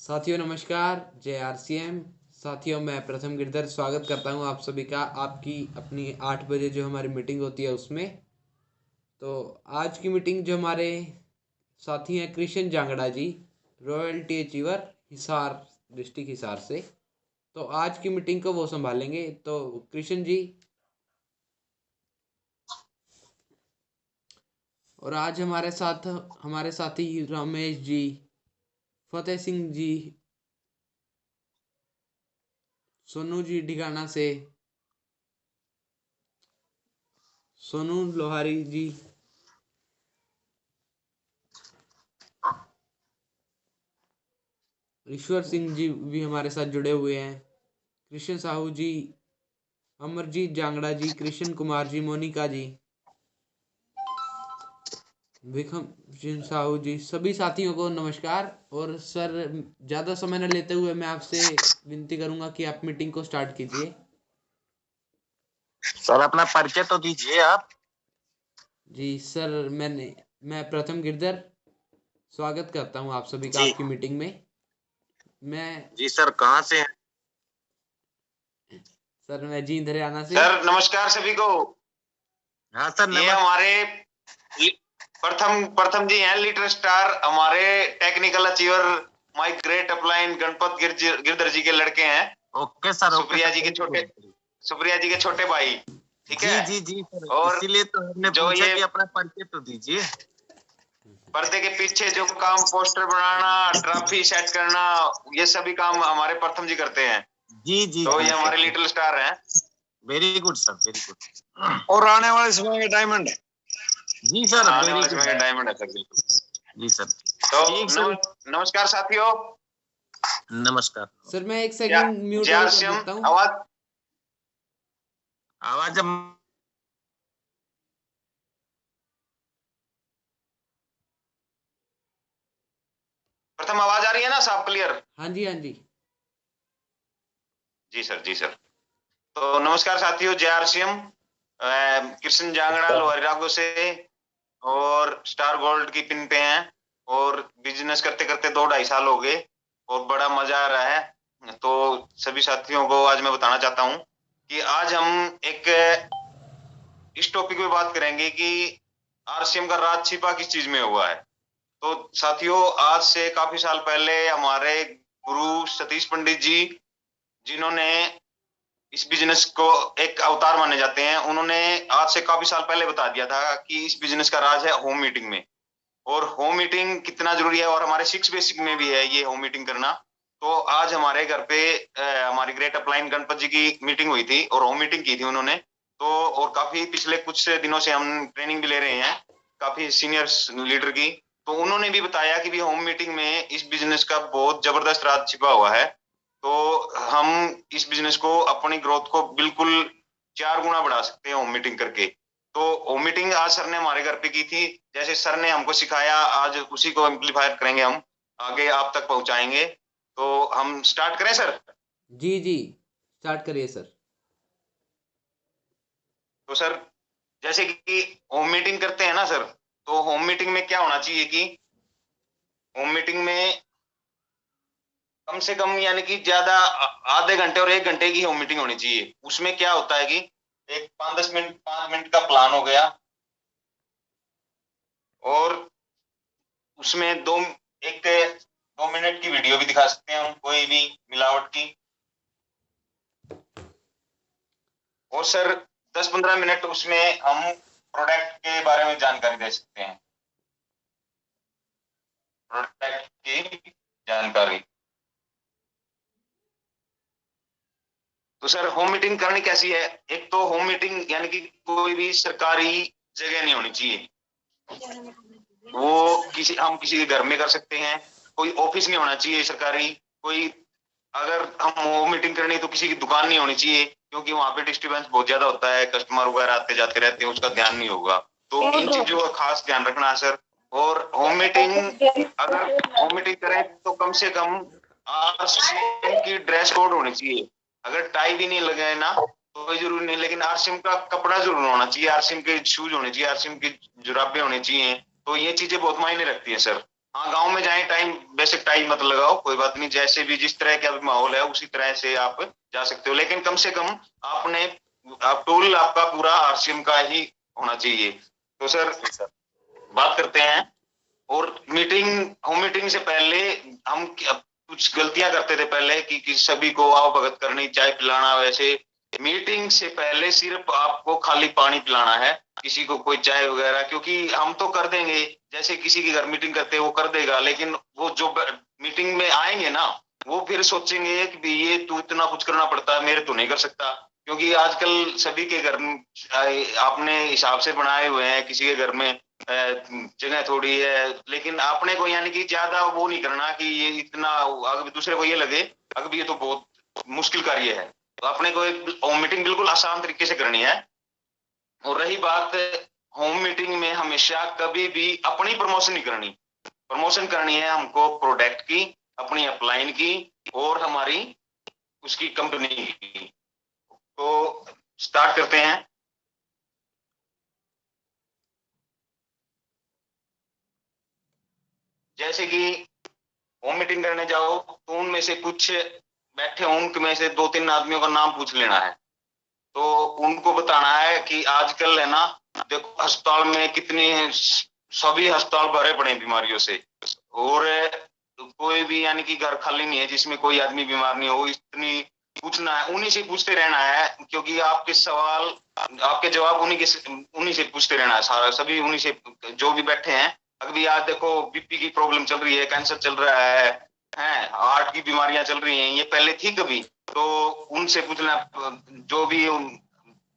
साथियों नमस्कार। जय आरसीएम। साथियों मैं प्रथम गिरधर स्वागत करता हूं आप सभी का आपकी अपनी 8 बजे जो हमारी मीटिंग होती है उसमें। तो आज की मीटिंग जो हमारे साथी हैं Krishna Jangra ji, royalty achiever, Hisar district Hisar से। तो आज की मीटिंग को वो संभालेंगे। तो कृष्ण जी। और आज हमारे साथ हमारे साथी रमेश जी, फतेह सिंह जी, सोनू जी ढिगाना से, सोनू लोहारी जी, ईश्वर सिंह जी भी हमारे साथ जुड़े हुए हैं, कृष्ण साहू जी, अमरजीत जांगड़ा जी, कृष्ण कुमार जी, मोनिका जी, विक्रम सिंह साहू जी, सभी साथियों को नमस्कार। और सर, ज़्यादा समय न लेते हुए मैं आपसे विनती करूंगा कि आप मीटिंग को स्टार्ट कीजिए। सर अपना परिचय तो दीजिए आप। जी सर, मैं प्रथम गिरधर स्वागत करता हूं आप सभी का जी आपकी मीटिंग में। मैं जी सर, कहाँ से हैं? सर मैं जींद हरियाणा से। सर नमस्कार सभी को। हाँ सर ये हमारे प्रथम प्रथम जी हैं, लीडर स्टार, हमारे technical achiever, my great upline Ganpat Girdhar ji के लड़के हैं। Okay sir. सुप्रिया जी के छोटे भाई। ठीक है जी जी सर, और इसीलिए तो हमने जो पूछा ये कि अपना परिचय तो दीजिए। पर्दे के पीछे जो काम, पोस्टर बनाना, ट्रॉफी सेट करना, ये सभी काम हमारे प्रथम जी करते हैं। जी जी तो जी ये हमारे लिटिल स्टार हैं। Very good sir, very good. और आने वाले समय में डायमंड है। जी सर, आने वाले समय में डायमंड है सर, बिल्कुल। जी सर। तो नमस्कार साथियों। नमस्कार सर मैं एक सेकंड म्यूट जय ऑन कर श्याम। देता हूँ। आवाज प्रथम आवाज आ रही है ना साफ क्लियर? हाँ जी, हाँ जी। जी सर, जी सर। तो नमस्कार साथियों, जय आरसीएम। कृष्ण जांगड़ा लोहरी से और स्टार गोल्ड की पिन पे हैं और बिजनेस करते करते 2-2.5 साल हो गए और बड़ा मजा आ रहा है। तो सभी साथियों को आज मैं बताना चाहता हूं कि आज हम एक इस टॉपिक पे बात करेंगे कि आरसीएम का राज छिपा किस चीज में हुआ है। तो साथियों, आज से काफी साल पहले हमारे गुरु सतीश पंडित जी, जिन्होंने इस बिजनेस को एक अवतार माने जाते हैं, उन्होंने आज से काफी साल पहले बता दिया था कि इस बिजनेस का राज है होम मीटिंग में। और होम मीटिंग कितना जरूरी है, और हमारे 6 बेसिक में भी है ये होम मीटिंग करना। तो आज हमारे घर पे हमारी ग्रेट अपलाइन गणपत जी की मीटिंग हुई थी और होम मीटिंग की थी उन्होंने। तो और काफी पिछले कुछ दिनों से हम ट्रेनिंग भी ले रहे हैं काफी सीनियर लीडर की। तो उन्होंने भी बताया कि भी होम मीटिंग में इस बिजनेस का बहुत जबरदस्त राज छिपा हुआ है। तो हम इस बिजनेस को, अपनी ग्रोथ को बिल्कुल 4 गुना बढ़ा सकते हैं होम मीटिंग करके। तो होम मीटिंग आज सर ने हमारे घर पे की थी। जैसे सर ने हमको सिखाया, आज उसी को एम्पलीफायर करेंगे, हम आगे आप तक पहुंचाएंगे। तो हम स्टार्ट करें सर? जी जी, स्टार्ट करिए सर। तो सर, जैसे कि होम मीटिंग करते हैं ना सर, तो होम मीटिंग में क्या होना चाहिए कि होम मीटिंग में कम से कम, यानी कि ज्यादा आधे घंटे और 1 घंटे की होम मीटिंग होनी चाहिए। उसमें क्या होता है कि एक 5-10 मिनट, 5 मिनट का प्लान हो गया, और उसमें 2 मिनट की वीडियो भी दिखा सकते हैं हम, कोई भी मिलावट की। और सर 10-15 मिनट उसमें हम प्रोडक्ट के बारे में जानकारी दे सकते हैं, प्रोडक्ट की जानकारी। तो सर होम मीटिंग करनी कैसी है? एक तो होम मीटिंग यानी कि कोई भी सरकारी जगह नहीं होनी चाहिए। वो हम किसी के घर में कर सकते हैं, कोई ऑफिस नहीं होना चाहिए सरकारी। कोई, अगर हम होम मीटिंग करनी है तो किसी की दुकान नहीं होनी चाहिए, क्योंकि वहां पे डिस्टर्बेंस बहुत ज्यादा होता है, कस्टमर वगैरह आते जाते रहते हैं, उसका ध्यान नहीं होगा। तो इन चीजों का खास ध्यान रखना है सर। और होम मीटिंग, अगर होम मीटिंग करें तो कम से कम आरसीएम की ड्रेस कोड होनी चाहिए। अगर टाई भी नहीं लगे ना तो कोई जरूरी नहीं, लेकिन आरसीएम का कपड़ा जरूर होना चाहिए, आरसीएम के शूज होने चाहिए, आरसीएम की जुराबे होने चाहिए। तो ये चीजें बहुत मायने रखती है सर। हाँ, गांव में जाएं, टाइम बेसिक टाइम मत लगाओ, कोई बात नहीं, जैसे भी जिस तरह का भी माहौल है उसी तरह से आप जा सकते हो, लेकिन कम से कम आपने टूल आपका पूरा आरसीएम का ही होना चाहिए। तो सर बात करते हैं। और होम मीटिंग से पहले हम कुछ गलतियां करते थे पहले कि सभी को आओ भगत करनी, चाय पिलाना। वैसे मीटिंग से पहले सिर्फ आपको खाली पानी पिलाना है, किसी को कोई चाय वगैरह, क्योंकि हम तो कर देंगे, जैसे किसी के घर मीटिंग करते हैं वो कर देगा, लेकिन वो जो मीटिंग में आएंगे ना, वो फिर सोचेंगे कि ये तू इतना कुछ करना पड़ता है, मेरे तो नहीं कर सकता। क्योंकि आजकल सभी के घर अपने हिसाब से बनाए हुए हैं, किसी के घर में जगह थोड़ी है, लेकिन अपने को यानी कि ज्यादा वो नहीं करना कि ये इतना, अगर दूसरे को ये लगे अगर ये तो बहुत मुश्किल कार्य है। तो अपने को एक होम मीटिंग बिल्कुल आसान तरीके से करनी है। और रही बात, होम मीटिंग में हमेशा कभी भी अपनी प्रमोशन नहीं करनी, प्रमोशन करनी है हमको प्रोडक्ट की, अपनी अपलाइन की और हमारी उसकी कंपनी की। तो स्टार्ट करते हैं। जैसे कि होम मीटिंग करने जाओ तो उनमें से कुछ बैठे, उनमें से 2-3 आदमियों का नाम पूछ लेना है। तो उनको बताना है कि आजकल है ना, देखो अस्पताल में कितने सभी अस्पताल भरे पड़े हैं बीमारियों से, और कोई भी यानी कि घर खाली नहीं है जिसमें कोई आदमी बीमार नहीं हो। इतनी पूछना है, उन्हीं से पूछते रहना है, क्योंकि आपके सवाल आपके जवाब उन्हीं से पूछते रहना है सारा, सभी उन्हीं से जो भी बैठे हैं। अभी आज देखो बीपी की प्रॉब्लम चल रही है, कैंसर चल रहा है, हार्ट की बीमारियां चल रही हैं, ये पहले थी कभी? तो उनसे पूछना, जो भी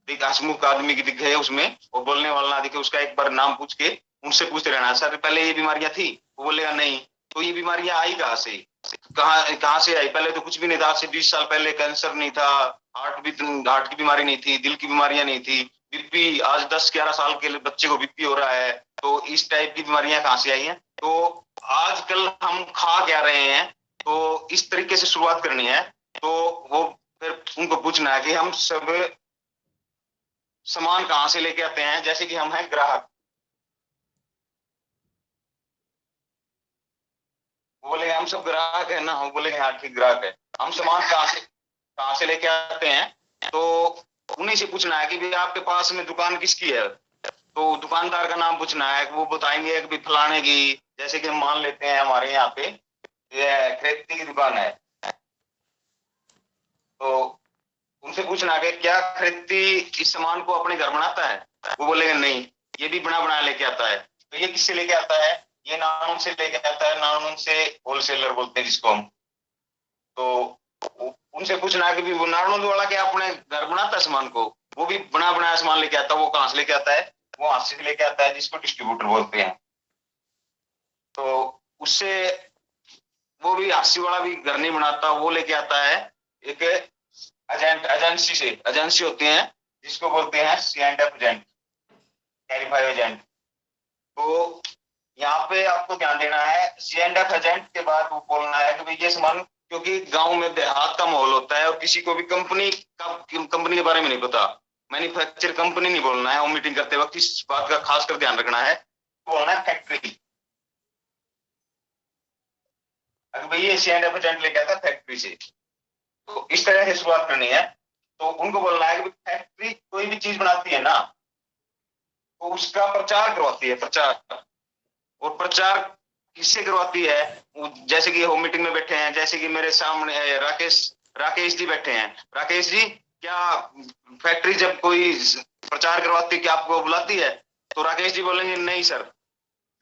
हसमुख आदमी की दिखे उसमें और बोलने वाला ना दिखे, उसका एक बार नाम पूछ के उनसे पूछते रहना, सर पहले ये बीमारियां थी? वो बोलेगा नहीं। तो ये बीमारियां आई कहाँ से, कहाँ से आई? पहले तो कुछ भी नहीं था, आज से 20 साल पहले कैंसर नहीं था, हार्ट की बीमारी नहीं थी, दिल की बीमारियां नहीं थी, बीपी आज 10-11 साल के बच्चे को बीपी हो रहा है। तो इस टाइप की बीमारियां कहाँ से आई हैं? तो आजकल हम खा क्या रहे हैं, तो इस तरीके से शुरुआत करनी है। तो वो फिर उनको पूछना है कि हम सब सामान कहाँ से लेके आते हैं, जैसे कि हम हैं ग्राहक, वो बोले हम सब ग्राहक है ना, हम बोले हाँ ठीक ग्राहक है, हम सामान कहाँ से लेके आते हैं। तो उन्हीं से पूछना है कि भाई आपके पास में दुकान किसकी है, तो दुकानदार का नाम पूछना है, वो बताएंगे कि फलाने की, जैसे कि हम मान लेते हैं हमारे यहाँ पे ये खरीदी की दुकान है, तो उनसे पूछना है कि क्या खरीदी इस सामान को अपने घर बनाता है? वो बोलेगा नहीं, ये भी बना बना लेके आता है। तो ये किससे लेके आता है? ये नानून से लेके आता है, नानून से होलसेलर बोलते हैं जिसको हम। तो उनसे पूछना है कि भी वो नानून वाला क्या अपने घर बनाता है सामान को? वो भी बना बनाया सामान लेके आता है। वो कहाँ से लेके आता है? वो हाथ से लेके आता है, जिसको डिस्ट्रीब्यूटर बोलते हैं। तो उससे वो भी हास्य वाला भी घर नहीं बनाता, वो लेके आता है एक एजेंसी से, एजेंसी होती है जिसको बोलते हैं C&F एजेंट, कैरिफाई एजेंट। तो यहाँ पे आपको ध्यान देना है, C&F एजेंट के बाद वो बोलना है कि भाई ये सामान, क्योंकि गांव में देहात का माहौल होता है और किसी को भी कंपनी के बारे में नहीं पता, मैन्युफैक्चर कंपनी नहीं बोलना है। वो मीटिंग करते वक्त इस बात का खास कर ध्यान रखना है, बोलना है फैक्ट्री। अगर भाई ये C&F एजेंट लेके आता है फैक्ट्री से, तो इस तरह से शुरुआत करनी है। तो उनको बोलना है कि फैक्ट्री कोई भी चीज बनाती है ना, तो उसका प्रचार करवाती है, प्रचार। और प्रचार किससे करवाती है? जैसे कि होम मीटिंग में बैठे हैं, जैसे कि मेरे सामने राकेश जी बैठे हैं। राकेश जी, क्या फैक्ट्री जब कोई प्रचार करवाती है क्या आपको बुलाती है? तो राकेश जी बोलेंगे नहीं सर,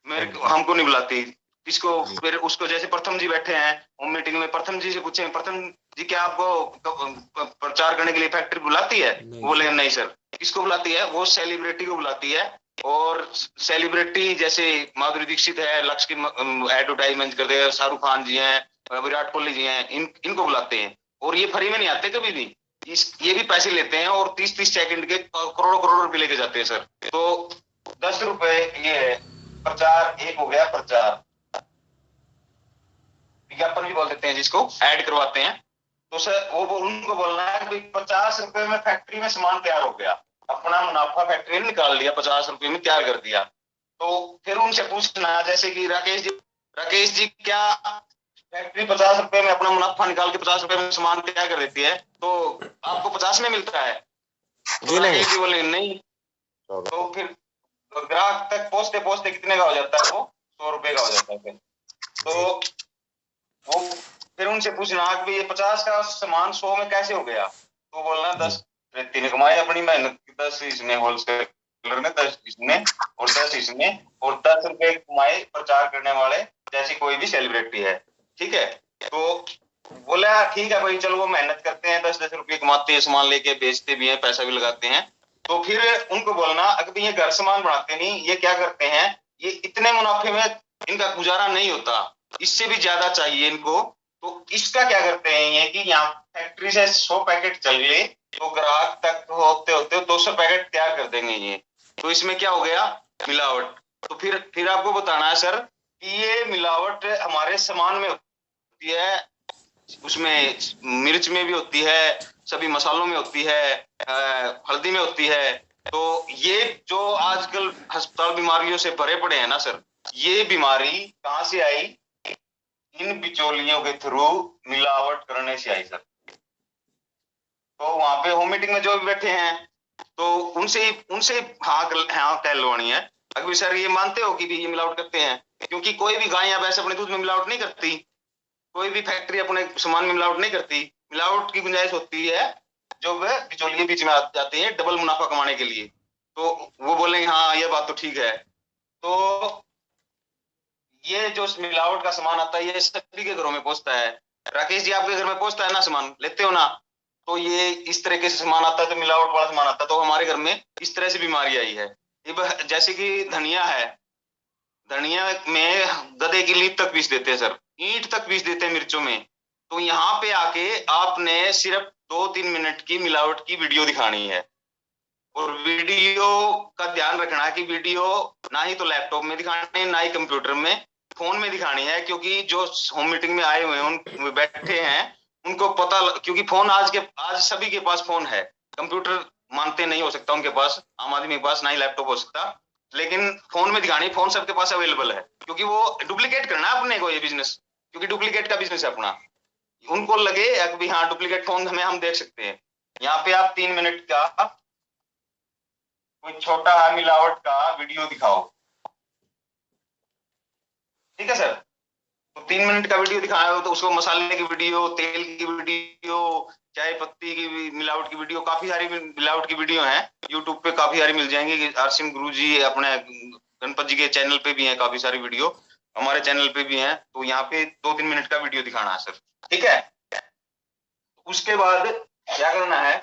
मेरे को हमको नहीं बुलाती। किसको? फिर उसको, जैसे प्रथम जी बैठे हैं होम मीटिंग में, प्रथम जी से पूछे, प्रथम जी क्या आपको प्रचार करने के लिए फैक्ट्री बुलाती है? वो बोलेंगे नहीं सर। किसको बुलाती है? वो सेलिब्रिटी को बुलाती है। और सेलिब्रिटी जैसे माधुरी दीक्षित है, लक्ष्य की एडवर्टाइजमेंट करते हैं, शाहरुख खान जी हैं, विराट कोहली जी हैं, इनको बुलाते हैं। और ये फ्री में नहीं आते कभी भी, ये भी पैसे लेते हैं और 30-30 सेकंड के करोड़ों करोड़ रुपए लेके जाते हैं सर। तो 10 रुपए ये है प्रचार, एक हो गया प्रचार। विज्ञापन भी बोल देते हैं जिसको, ऐड करवाते हैं। तो सर वो उनको बोलना है कि 50 रुपए में फैक्ट्री में सामान तैयार हो गया, अपना मुनाफा फैक्ट्री ने निकाल लिया, 50 रुपए में तैयार कर दिया। तो फिर उनसे पूछना, जैसे कि राकेश जी राकेश जी, क्या फैक्ट्री 50 रुपए में अपना मुनाफा निकाल के 50 रुपए में सामान तैयार कर देती है, तो आपको 50 में मिलता है? तो जी नहीं। राकेश जी बोले नहीं। तो फिर ग्राहक तक पहुंचते पहुंचते कितने का हो जाता है वो? 100 रुपए का हो जाता है फिर। तो वो फिर उनसे पूछना कि ये 50 का सामान 100 में कैसे हो गया? तो बोलना 10 व्यक्ति ने कमाए अपनी मेहनत की, 10 इसने होलसेलर ने, 10 इसने और 10 इसने, और 10 रुपए कमाए प्रचार करने वाले जैसी कोई भी सेलिब्रिटी है। ठीक है, तो बोला ठीक है भाई, चलो वो मेहनत करते हैं, 10-10 रुपए कमाते हैं, सामान लेके बेचते भी हैं, पैसा भी लगाते हैं। तो फिर उनको बोलना अगर ये घर सामान बनाते नहीं, ये क्या करते हैं, ये इतने मुनाफे में इनका गुजारा नहीं होता, इससे भी ज्यादा चाहिए इनको। तो इसका क्या करते हैं ये कि यहाँ फैक्ट्री से 100 पैकेट चल गए, तो ग्राहक तक होते होते 200 पैकेट तैयार कर देंगे ये। तो इसमें क्या हो गया? मिलावट। तो फिर आपको बताना है सर कि ये मिलावट हमारे सामान में होती है, उसमें मिर्च में भी होती है, सभी मसालों में होती है, हल्दी में होती है। तो ये जो आजकल अस्पताल बीमारियों से भरे पड़े हैं ना सर, ये बीमारी कहाँ से आई? इन बिचौलियों के थ्रू मिलावट करने से आई सर। तो वहां पे होम मीटिंग में जो भी बैठे हैं, तो उनसे हाँ कह लवानी है। अगर सर ये मानते हो कि भी ये मिलावट करते हैं, क्योंकि कोई भी गाय या भैंस अपने दूध में मिलावट नहीं करती, कोई भी फैक्ट्री अपने सामान में मिलावट नहीं करती। मिलावट की गुंजाइश होती है जो वह बिचौलिए बीच में आ जाते हैं डबल मुनाफा कमाने के लिए। तो वो बोलेंगे हाँ ये बात तो ठीक है। तो ये जो मिलावट का सामान आता है ये सभी के घरों में पहुंचता है। राकेश जी, आपके घर में पहुंचता है ना, सामान लेते हो ना? तो ये इस तरह के सामान आता है, तो मिलावट वाला सामान आता है, तो हमारे घर में इस तरह से बीमारी आई है। जैसे कि धनिया है, धनिया में गधे की लीद तक पीस देते हैं सर, ईंट तक पीस देते हैं मिर्चों में। तो यहाँ पे आके आपने सिर्फ 2-3 मिनट की मिलावट की वीडियो दिखानी है, और वीडियो का ध्यान रखना है कि वीडियो ना ही तो लैपटॉप में दिखानी है, ना ही कंप्यूटर में, फोन में दिखानी है। क्योंकि जो होम मीटिंग में आए हुए हैं, उन बैठे हैं, उनको पता, क्योंकि फोन आज सभी के पास फोन है, कंप्यूटर मानते नहीं हो सकता उनके पास, आम आदमी के पास ना ही लैपटॉप हो सकता, लेकिन फोन में दिखानी, फोन सबके पास अवेलेबल है, क्योंकि वो डुप्लीकेट करना है अपने को ये बिजनेस, क्योंकि डुप्लीकेट का बिजनेस है अपना। उनको लगे कि हाँ डुप्लीकेट फोन हमें हम देख सकते हैं। यहाँ पे आप 3 मिनट का कोई छोटा मिलावट का वीडियो दिखाओ, ठीक है सर? तो 3 मिनट का वीडियो दिखाया हो, तो उसको मसाले की वीडियो, तेल की वीडियो, चाय पत्ती की मिलावट की वीडियो, काफी सारी मिलावट की वीडियो हैं यूट्यूब पे, काफी सारी मिल जाएंगी। आरसीएम गुरु जी अपने गणपत जी के चैनल पे भी है काफी सारी वीडियो, हमारे चैनल पे भी है। तो यहाँ पे 2-3 मिनट का वीडियो दिखाना है सर, ठीक है? उसके बाद क्या करना है?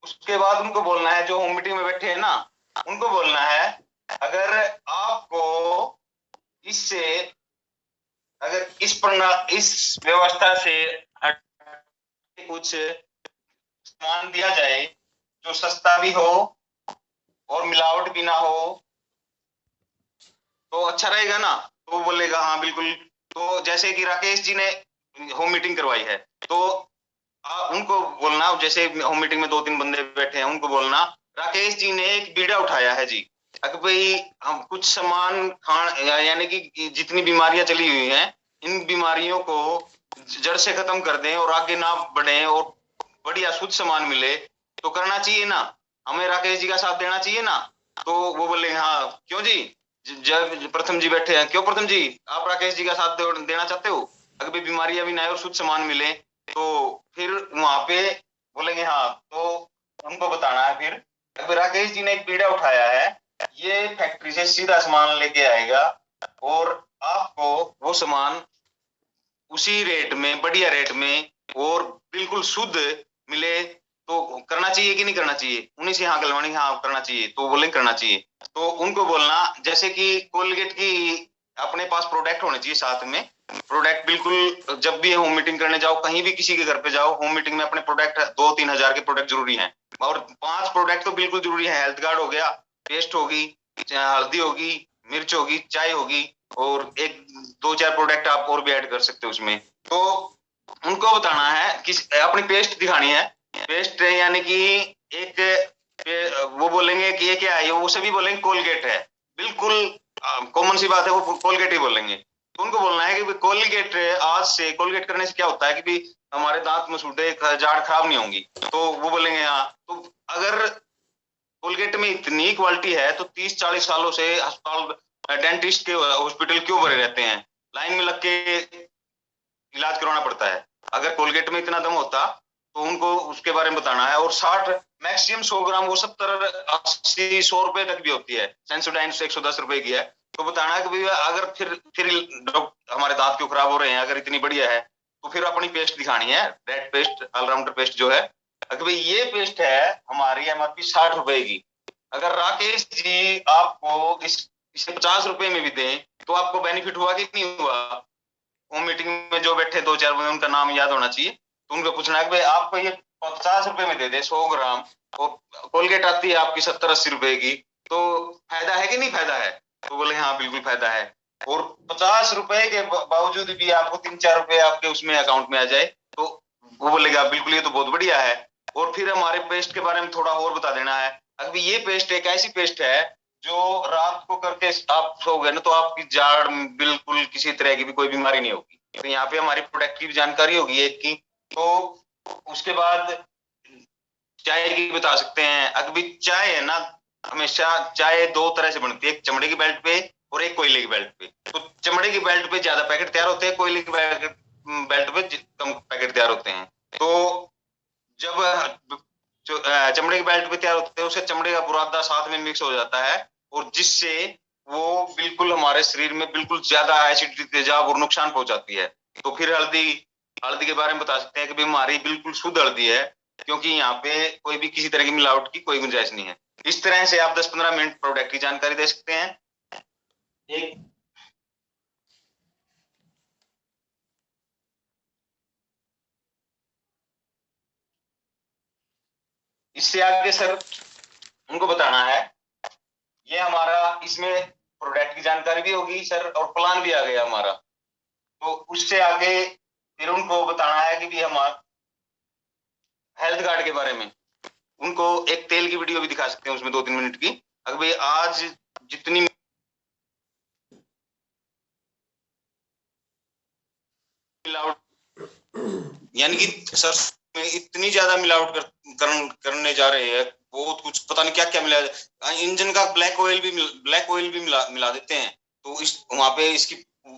उसके बाद उनको बोलना है, जो होम मीटिंग में बैठे हैं ना, उनको बोलना है अगर आपको इससे, अगर इस व्यवस्था से कुछ सामान दिया जाए जो सस्ता भी हो और मिलावट भी ना हो, तो अच्छा रहेगा ना? तो वो बोलेगा हाँ बिल्कुल। तो जैसे कि राकेश जी ने होम मीटिंग करवाई है, तो उनको बोलना, जैसे होम मीटिंग में 2-3 बंदे बैठे हैं, उनको बोलना राकेश जी ने एक बीड़ा उठाया है जी, अगर भाई हम कुछ सामान यानी कि जितनी बीमारियां चली हुई हैं, इन बीमारियों को जड़ से खत्म कर दें और आगे ना बढ़े और बढ़िया शुद्ध सामान मिले, तो करना चाहिए ना? हमें राकेश जी का साथ देना चाहिए ना? तो वो बोले हाँ क्यों जी, जब प्रथम जी बैठे हैं, क्यों प्रथम जी आप राकेश जी का साथ देना चाहते हो? अगर भी बीमारियां भी ना आए और शुद्ध सामान मिले, तो फिर वहां पे बोलेंगे हाँ। तो उनको बताना है फिर, अगर राकेश जी ने एक बीड़ा उठाया है, ये फैक्ट्री से सीधा सामान लेके आएगा और आपको वो सामान उसी रेट में, बढ़िया रेट में और बिल्कुल शुद्ध मिले, तो करना चाहिए कि नहीं करना चाहिए? उन्हीं से हाँ गलवानी, हाँ करना चाहिए, तो बोले करना चाहिए। तो उनको बोलना जैसे कि कोलगेट की अपने पास प्रोडक्ट होने चाहिए साथ में, प्रोडक्ट बिल्कुल, जब भी होम मीटिंग करने जाओ, कहीं भी किसी के घर पे जाओ, होम मीटिंग में अपने प्रोडक्ट 2-3 हजार के प्रोडक्ट जरूरी हैं, और 5 प्रोडक्ट तो बिल्कुल जरूरी है। हेल्थ गार्ड हो गया, पेस्ट होगी, हल्दी होगी, मिर्च होगी, चाय होगी, और 1-2-4 प्रोडक्ट आप और भी ऐड कर सकते हो उसमें। तो उनको बताना है कि अपनी पेस्ट दिखानी है, पेस्ट यानी कि एक वो बोलेंगे कि ये क्या है, वो सभी बोलेंगे कोलगेट है, बिल्कुल कॉमन सी बात है, वो कोलगेट ही बोलेंगे। तो उनको बोलना है कि कोलगेट, आज से कोलगेट करने से क्या होता है कि भी हमारे दांत मसूड़े जाड़ खराब नहीं होंगी। तो वो बोलेंगे हाँ। तो अगर कोलगेट में इतनी क्वालिटी है तो 30-40 सालों से अस्पताल, डेंटिस्ट के हॉस्पिटल क्यों भरे रहते हैं, लाइन में लग के इलाज करवाना पड़ता है। अगर कोलगेट में इतना दम होता तो उनको उसके बारे में बताना है। और 60 मैक्सिमम 100 ग्राम, वो 70-80-100 रुपए तक भी होती है। सेंसोडाइन 110 रुपए की है। तो बताना है कि भैया अगर फिर हमारे दांत क्यों खराब हो रहे हैं, अगर इतनी बढ़िया है तो फिर अपनी पेस्ट दिखानी है, रेड पेस्ट, ऑलराउंडर पेस्ट जो है। अगर भाई ये पेस्ट है हमारी एमआरपी 60 रुपए की, अगर राकेश जी आपको इसे 50 रुपए में भी दें तो आपको बेनिफिट हुआ कि नहीं हुआ। वो मीटिंग में जो बैठे 2-4 बंदे, उनका नाम याद होना चाहिए। तो उनको पूछना है कि भाई आपको ये 50 रुपए में दे दे 100 ग्राम, कोलगेट आती है आपकी 70-80 रुपए की, तो फायदा है कि नहीं फायदा है। तो बोले हाँ बिल्कुल फायदा है। और 50 रुपए के बावजूद भी आपको 3-4 रुपए आपके उसमें अकाउंट में आ जाए तो वो बोलेगा बिल्कुल ये तो बहुत बढ़िया है। और फिर हमारे पेस्ट के बारे में थोड़ा और बता देना है। अगर ये पेस्ट एक ऐसी पेस्ट है जो रात को करके आप सोओगे ना तो आपकी जाड़ बिल्कुल किसी तरह की भी कोई बीमारी नहीं होगी। तो यहाँ पे हमारी प्रोडक्ट की जानकारी होगी एक की। तो उसके बाद चाय की बता सकते हैं। अगर भी चाय है ना, हमेशा चाय 2 तरह से बनती है, एक चमड़े की बेल्ट पे और एक कोयले की बेल्ट पे। तो चमड़े की बेल्ट पे ज्यादा पैकेट तैयार होते हैं, कोयले की बेल्ट पे कम पैकेट तैयार होते हैं। तो जब चमड़े की बेल्ट पे तैयार होते हैं उससे चमड़े का बुरादा साथ में मिक्स हो जाता है, और जिससे वो बिल्कुल हमारे शरीर में बिल्कुल ज्यादा एसिडिटी, तेजाब और नुकसान पहुंचाती है। तो फिर हल्दी के बारे में बता सकते हैं कि हमारी बिल्कुल शुद्ध हल्दी है, क्योंकि यहाँ पे कोई भी किसी तरह की मिलावट की कोई गुंजाइश नहीं है। इस तरह से आप 10-15 मिनट प्रोडक्ट की जानकारी दे सकते हैं। एक इससे आगे सर उनको बताना है, ये हमारा इसमें प्रोडक्ट की जानकारी भी होगी सर, और प्लान भी आ गया हमारा। तो उससे आगे फिर उनको बताना है कि भी हमारा हेल्थ कार्ड के बारे में। उनको एक तेल की वीडियो भी दिखा सकते हैं उसमें 2-3 मिनट की। अगर भाई आज जितनी मिलावट, यानी कि सर में इतनी ज्यादा मिलावट करने जा रहे हैं, बहुत कुछ पता नहीं क्या क्या मिला। इंजन का ब्लैक ऑयल भी मिला देते हैं। तो इस वहां पे इसकी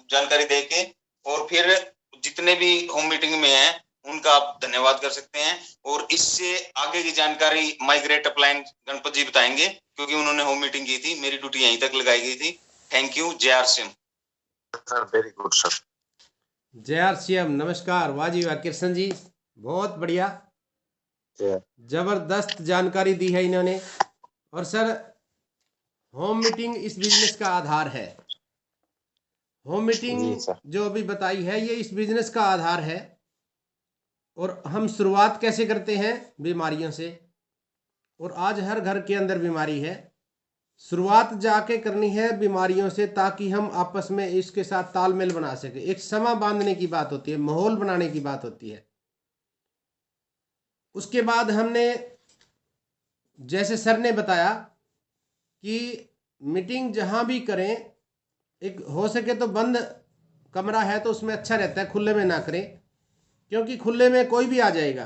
जानकारी दे के और फिर जितने भी होम मीटिंग में हैं उनका आप धन्यवाद कर सकते हैं। और इससे आगे की जानकारी माइग्रेट अपलाइन गणपत जी बताएंगे, क्योंकि उन्होंने होम मीटिंग की थी, मेरी ड्यूटी यहीं तक लगाई गई थी। Thank you. Jai Singh sir, very good sir. जय श्याम, नमस्कार। वाह जी वाह कृष्ण जी, बहुत बढ़िया, जबरदस्त जानकारी दी है इन्होंने। और सर होम मीटिंग इस बिजनेस का आधार है। होम मीटिंग जो अभी बताई है ये इस बिजनेस का आधार है। और हम शुरुआत कैसे करते हैं? बीमारियों से। और आज हर घर के अंदर बीमारी है। शुरुआत जाके करनी है बीमारियों से, ताकि हम आपस में इसके साथ तालमेल बना सके। एक समा बांधने की बात होती है, माहौल बनाने की बात होती है। उसके बाद हमने, जैसे सर ने बताया कि मीटिंग जहां भी करें, एक हो सके तो बंद कमरा है तो उसमें अच्छा रहता है, खुले में ना करें, क्योंकि खुले में कोई भी आ जाएगा।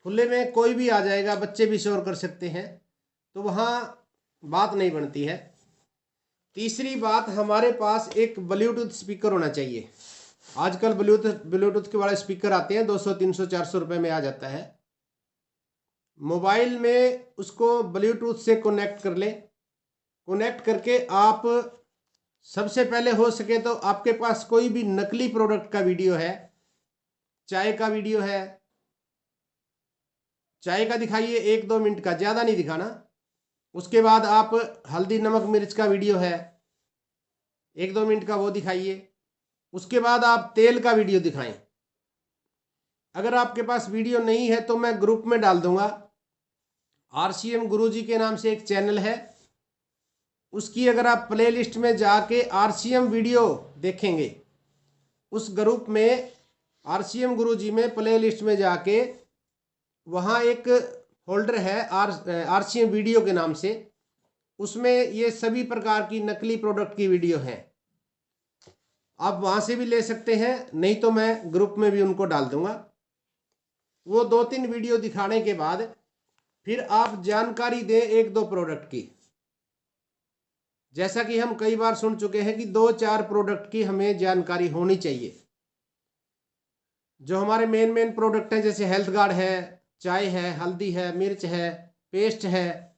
खुले में कोई भी आ जाएगा, बच्चे भी शोर कर सकते हैं, तो वहाँ बात नहीं बनती है। तीसरी बात, हमारे पास एक ब्लूटूथ स्पीकर होना चाहिए। आजकल ब्लूटूथ के वाले स्पीकर आते हैं, 200, 300, 400 रुपए में आ जाता है। मोबाइल में उसको ब्लूटूथ से कनेक्ट कर ले। कनेक्ट करके आप सबसे पहले हो सके तो आपके पास कोई भी नकली प्रोडक्ट का वीडियो है, चाय का वीडियो है, चाय का दिखाइए 1-2 मिनट का, ज़्यादा नहीं दिखाना। उसके बाद आप हल्दी नमक मिर्च का वीडियो है 1-2 मिनट का, वो दिखाइए। उसके बाद आप तेल का वीडियो दिखाएं। अगर आपके पास वीडियो नहीं है तो मैं ग्रुप में डाल दूंगा। आरसीएम गुरुजी के नाम से एक चैनल है, उसकी अगर आप प्लेलिस्ट में जाके आरसीएम वीडियो देखेंगे, उस ग्रुप में आरसीएम गुरुजी में प्लेलिस्ट में जाके वहाँ एक फोल्डर है आरसीएम वीडियो के नाम से, उसमें ये सभी प्रकार की नकली प्रोडक्ट की वीडियो हैं। आप वहाँ से भी ले सकते हैं, नहीं तो मैं ग्रुप में भी उनको डाल दूंगा। वो 2-3 वीडियो दिखाने के बाद फिर आप जानकारी दें 1-2 प्रोडक्ट की। जैसा कि हम कई बार सुन चुके हैं कि 2-4 प्रोडक्ट की हमें जानकारी होनी चाहिए। जो हमारे मेन प्रोडक्ट हैं, जैसे हेल्थ गार्ड है, चाय है, हल्दी है, मिर्च है, पेस्ट है,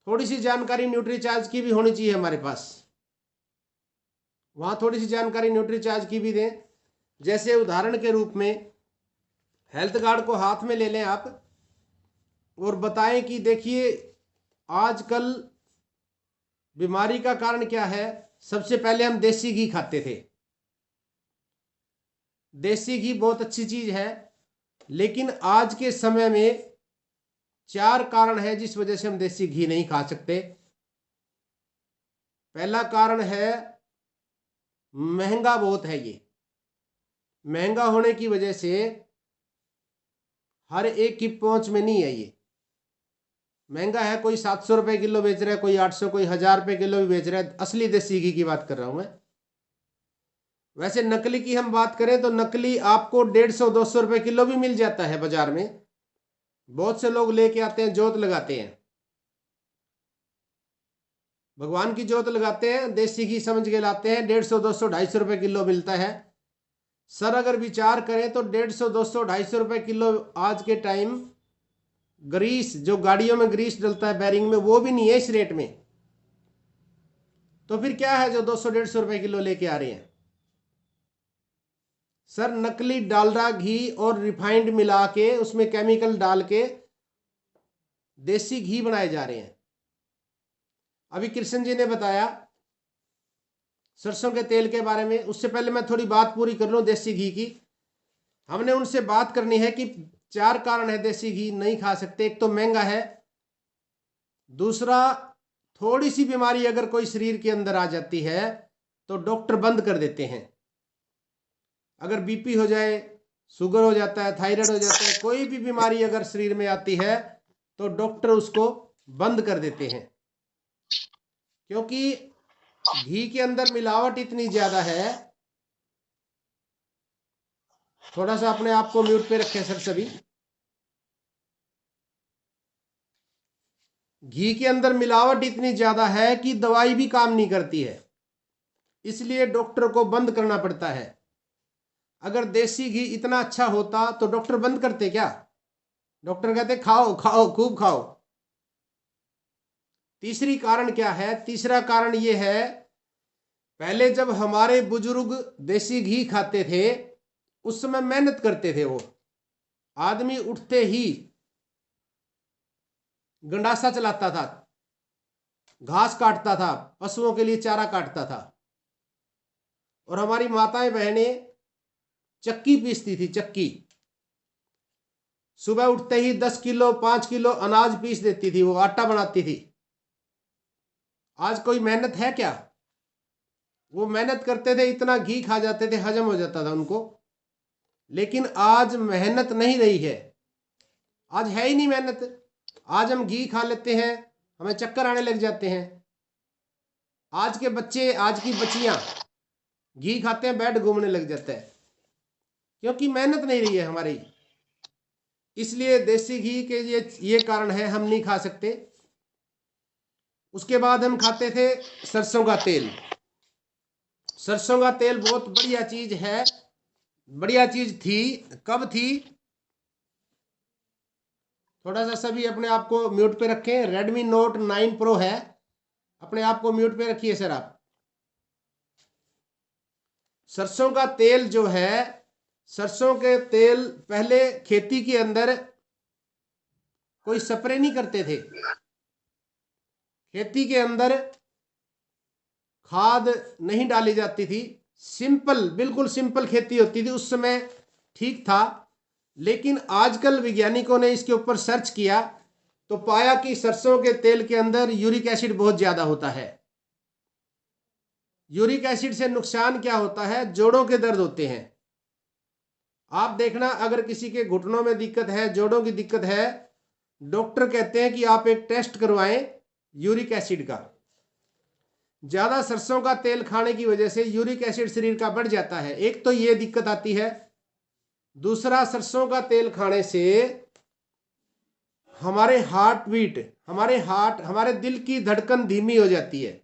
थोड़ी सी जानकारी न्यूट्रीचार्ज की भी होनी चाहिए हमारे पास। वहाँ थोड़ी सी जानकारी न्यूट्रीचार्ज की भी दें। जैसे उदाहरण के रूप में हेल्थ गार्ड को हाथ में ले लें आप और बताएं कि देखिए आजकल बीमारी का कारण क्या है। सबसे पहले हम देसी घी खाते थे। देसी घी बहुत अच्छी चीज है, लेकिन आज के समय में 4 कारण है जिस वजह से हम देसी घी नहीं खा सकते। पहला कारण है महंगा बहुत है। ये महंगा होने की वजह से हर एक की पहुंच में नहीं है। ये महंगा है, कोई 700 रुपए किलो बेच रहा है, कोई 800, कोई 1000 रुपए किलो भी बेच रहा है। असली देसी घी की बात कर रहा हूं मैं। वैसे नकली की हम बात करें तो नकली आपको 150-200 रुपए किलो भी मिल जाता है बाजार में। बहुत से लोग लेके आते हैं, जोत लगाते हैं, भगवान की जोत लगाते हैं, देसी घी समझ के लाते हैं। 150, 200, 250 रुपए किलो मिलता है। सर अगर विचार करें तो 150, 200, 250 रुपए किलो आज के टाइम ग्रीस, जो गाड़ियों में ग्रीस डलता है बैरिंग में, वो भी नहीं है इस रेट में। तो फिर क्या है जो 200-150 रुपए किलो लेके आ रहे हैं। सर नकली डालडा घी और रिफाइंड मिला के उसमें केमिकल डाल के देसी घी बनाए जा रहे हैं। अभी कृष्ण जी ने बताया सरसों के तेल के बारे में। उससे पहले मैं थोड़ी बात पूरी कर लूं देसी घी की। हमने उनसे बात करनी है कि 4 कारण है देसी घी नहीं खा सकते। एक तो महंगा है, दूसरा थोड़ी सी बीमारी अगर कोई शरीर के अंदर आ जाती है तो डॉक्टर बंद कर देते हैं। अगर बीपी हो जाए, शुगर हो जाता है, थायराइड हो जाता है, कोई भी बीमारी अगर शरीर में आती है तो डॉक्टर उसको बंद कर देते हैं, क्योंकि घी के अंदर मिलावट इतनी ज्यादा है। थोड़ा सा अपने आप को म्यूट पे रखें सर सभी। घी के अंदर मिलावट इतनी ज्यादा है कि दवाई भी काम नहीं करती है, इसलिए डॉक्टर को बंद करना पड़ता है। अगर देसी घी इतना अच्छा होता तो डॉक्टर बंद करते क्या? डॉक्टर कहते खाओ खाओ खूब खाओ। तीसरी कारण क्या है? तीसरा कारण ये है, पहले जब हमारे बुजुर्ग देसी घी खाते थे उस समय मेहनत करते थे। वो आदमी उठते ही गंडासा चलाता था, घास काटता था, पशुओं के लिए चारा काटता था। और हमारी माताएं बहनें चक्की पीसती थी, चक्की। सुबह उठते ही 10 किलो 5 किलो अनाज पीस देती थी, वो आटा बनाती थी। आज कोई मेहनत है क्या? वो मेहनत करते थे, इतना घी खा जाते थे, हजम हो जाता था उनको। लेकिन आज मेहनत नहीं रही है, आज है ही नहीं मेहनत। आज हम घी खा लेते हैं, हमें चक्कर आने लग जाते हैं। आज के बच्चे, आज की बच्चियां घी खाते हैं, बेड घूमने लग जाता है, क्योंकि मेहनत नहीं रही है हमारी। इसलिए देसी घी के ये कारण है, हम नहीं खा सकते। उसके बाद हम खाते थे सरसों का तेल। सरसों का तेल बहुत बढ़िया चीज है, बढ़िया चीज थी। कब थी? थोड़ा सा सभी अपने आप को म्यूट पे रखें। रेडमी नोट 9 प्रो है, अपने आप को म्यूट पे रखिए सर आप। सरसों का तेल जो है, सरसों के तेल पहले खेती के अंदर कोई स्प्रे नहीं करते थे। खेती के अंदर खाद नहीं डाली जाती थी, सिंपल, बिल्कुल सिंपल खेती होती थी। उस समय ठीक था। लेकिन आजकल वैज्ञानिकों ने इसके ऊपर सर्च किया तो पाया कि सरसों के तेल के अंदर यूरिक एसिड बहुत ज्यादा होता है। यूरिक एसिड से नुकसान क्या होता है? जोड़ों के दर्द होते हैं। आप देखना, अगर किसी के घुटनों में दिक्कत है, जोड़ों की दिक्कत है, डॉक्टर कहते हैं कि आप एक टेस्ट करवाएं, यूरिक एसिड का। ज़्यादा सरसों का तेल खाने की वजह से यूरिक एसिड शरीर का बढ़ जाता है, एक तो ये दिक्कत आती है। दूसरा, सरसों का तेल खाने से हमारे हार्ट बीट, हमारे दिल की धड़कन धीमी हो जाती है।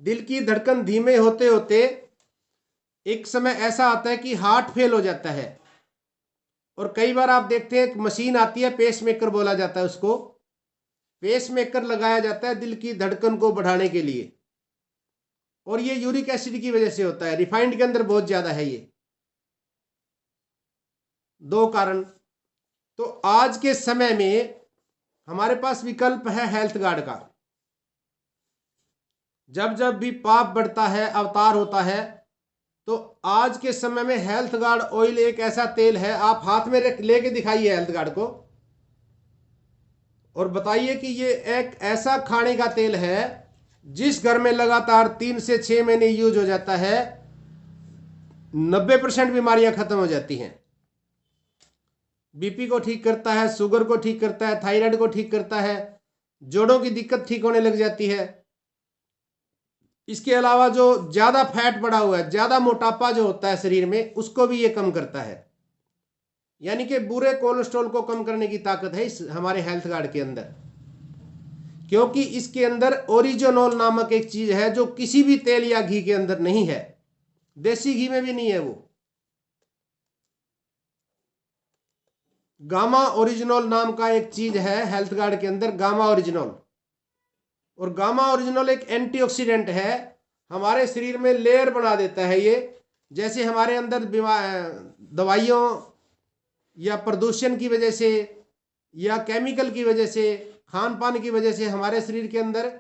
दिल की धड़कन धीमे होते होते एक समय ऐसा आता है कि हार्ट फेल हो जाता है। और कई बार आप देखते हैं एक मशीन आती है, पेसमेकर बोला जाता है उसको, पेसमेकर लगाया जाता है दिल की धड़कन को बढ़ाने के लिए, और ये यूरिक एसिड की वजह से होता है। रिफाइंड के अंदर बहुत ज्यादा है ये, दो कारण। तो आज के समय में हमारे पास विकल्प है हेल्थ गार्ड का। जब जब भी पाप बढ़ता है, अवतार होता है, तो आज के समय में हेल्थ गार्ड ऑयल एक ऐसा तेल है। आप हाथ में लेके दिखाइए हेल्थ गार्ड को और बताइए कि ये एक ऐसा खाने का तेल है जिस घर में लगातार 3 से 6 महीने यूज हो जाता है, 90% बीमारियां खत्म हो जाती हैं। बीपी को ठीक करता है, शुगर को ठीक करता है, थायराइड को ठीक करता है, जोड़ों की दिक्कत ठीक होने लग जाती है। इसके अलावा जो ज्यादा फैट बढ़ा हुआ है, ज्यादा मोटापा जो होता है शरीर में, उसको भी ये कम करता है। यानी कि बुरे कोलेस्ट्रॉल को कम करने की ताकत है इस हमारे हेल्थ गार्ड के अंदर, क्योंकि इसके अंदर ओरिजिनोल नामक एक चीज है जो किसी भी तेल या घी के अंदर नहीं है, देसी घी में भी नहीं है। वो गामा ओरिजिनोल नाम का एक चीज है हेल्थ गार्ड के अंदर, गामा ओरिजिनोल। और गामा ओरिजिनल एक एंटीऑक्सीडेंट है, हमारे शरीर में लेयर बना देता है ये। जैसे हमारे अंदर दवाइयों या प्रदूषण की वजह से या केमिकल की वजह से, खान पान की वजह से हमारे शरीर के अंदर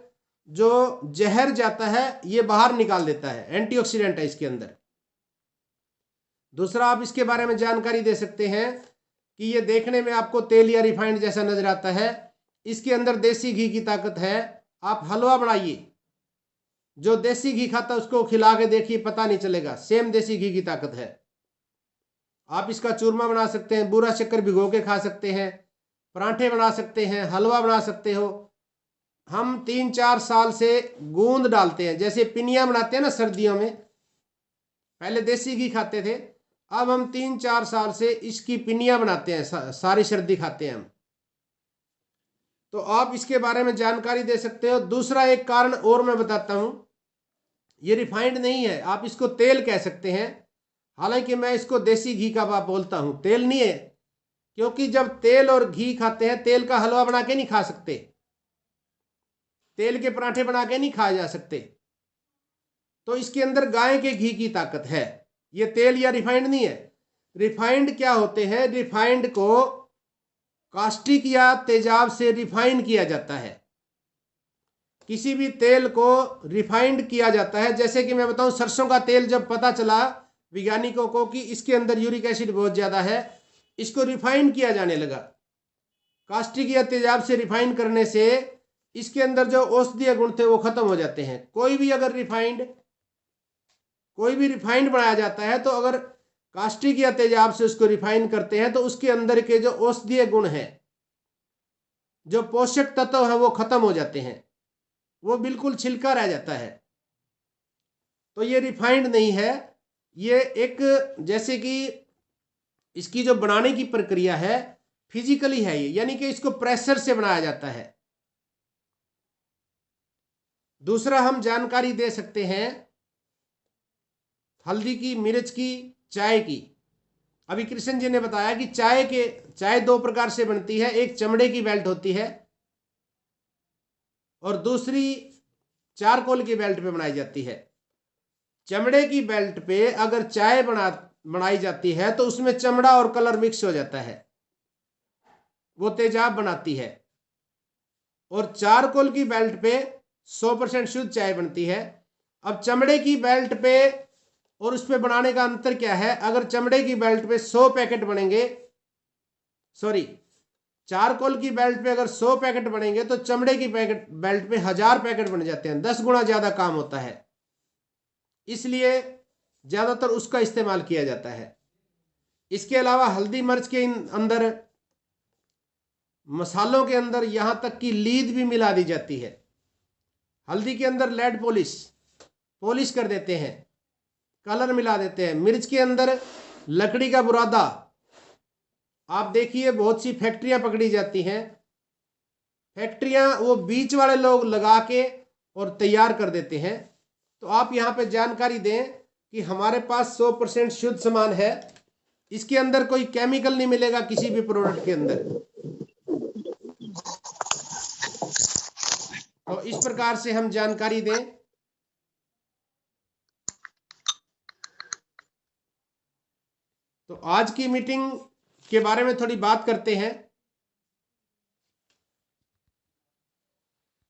जो जहर जाता है ये बाहर निकाल देता है, एंटीऑक्सीडेंट है इसके अंदर। दूसरा, आप इसके बारे में जानकारी दे सकते हैं कि ये देखने में आपको तेल या रिफाइंड जैसा नजर आता है, इसके अंदर देसी घी की ताकत है। आप हलवा बनाइए, जो देसी घी खाता है उसको खिला के देखिए, पता नहीं चलेगा, सेम देसी घी की ताकत है। आप इसका चूरमा बना सकते हैं, बूरा शक्कर भिगो के खा सकते हैं, पराठे बना सकते हैं, हलवा बना सकते हो। हम 3-4 साल से गूंद डालते हैं, जैसे पिनिया बनाते हैं ना सर्दियों में, पहले देसी घी खाते थे, अब हम 3-4 साल से इसकी पिनिया बनाते हैं, सारी सर्दी खाते हैं हम। तो आप इसके बारे में जानकारी दे सकते हो। दूसरा एक कारण और मैं बताता हूं, ये रिफाइंड नहीं है, आप इसको तेल कह सकते हैं, हालांकि मैं इसको देसी घी का बाप बोलता हूं, तेल नहीं है। क्योंकि जब तेल और घी खाते हैं, तेल का हलवा बना के नहीं खा सकते, तेल के पराठे बना के नहीं खाए जा सकते, तो इसके अंदर गाय के घी की ताकत है। ये तेल या रिफाइंड नहीं है। रिफाइंड क्या होते हैं? रिफाइंड को कास्टिक या तेजाब से रिफाइन किया जाता है। किसी भी तेल को रिफाइंड किया जाता है, जैसे कि मैं बताऊं, सरसों का तेल जब पता चला वैज्ञानिकों को कि इसके अंदर यूरिक एसिड बहुत ज्यादा है, इसको रिफाइन किया जाने लगा। कास्टिक या तेजाब से रिफाइन करने से इसके अंदर जो औषधीय गुण थे वो खत्म हो जाते हैं। कोई भी रिफाइंड बनाया जाता है, तो अगर कास्टिक या तेजाब से उसको रिफाइन करते हैं तो उसके अंदर के जो औषधीय गुण हैं, जो पोषक तत्व है, वो खत्म हो जाते हैं, वो बिल्कुल छिलका रह जाता है। तो ये रिफाइंड नहीं है, ये एक, जैसे कि इसकी जो बनाने की प्रक्रिया है फिजिकली है ये, यानी कि इसको प्रेशर से बनाया जाता है। दूसरा हम जानकारी दे सकते हैं हल्दी की, मिर्च की, चाय की। अभी कृष्ण जी ने बताया कि चाय 2 प्रकार से बनती है, एक चमड़े की बेल्ट होती है और दूसरी चारकोल की बेल्ट पे बनाई जाती है। चमड़े की बेल्ट पे अगर चाय बनाई जाती है तो उसमें चमड़ा और कलर मिक्स हो जाता है, वो तेजाब बनाती है। और चारकोल की बेल्ट पे 100% शुद्ध चाय बनती है। अब चमड़े की बेल्ट पे और उस पे बनाने का अंतर क्या है? अगर चमड़े की बेल्ट पे 100 पैकेट बनेंगे, चारकोल की बेल्ट पे अगर 100 पैकेट बनेंगे तो चमड़े की बेल्ट पे 1000 पैकेट बन जाते हैं, 10 गुना ज्यादा काम होता है। इसलिए ज्यादातर उसका इस्तेमाल किया जाता है। इसके अलावा हल्दी मिर्च के अंदर मसालों के अंदर यहाँ तक कि लीद भी मिला दी जाती है। हल्दी के अंदर लेड पॉलिश कर देते हैं, कलर मिला देते हैं। मिर्च के अंदर लकड़ी का बुरादा, आप देखिए बहुत सी फैक्ट्रियां पकड़ी जाती हैं, फैक्ट्रियां वो बीच वाले लोग लगा के और तैयार कर देते हैं। तो आप यहाँ पे जानकारी दें कि हमारे पास 100% शुद्ध सामान है, इसके अंदर कोई केमिकल नहीं मिलेगा किसी भी प्रोडक्ट के अंदर। तो इस प्रकार से हम जानकारी दें। तो आज की मीटिंग के बारे में थोड़ी बात करते हैं।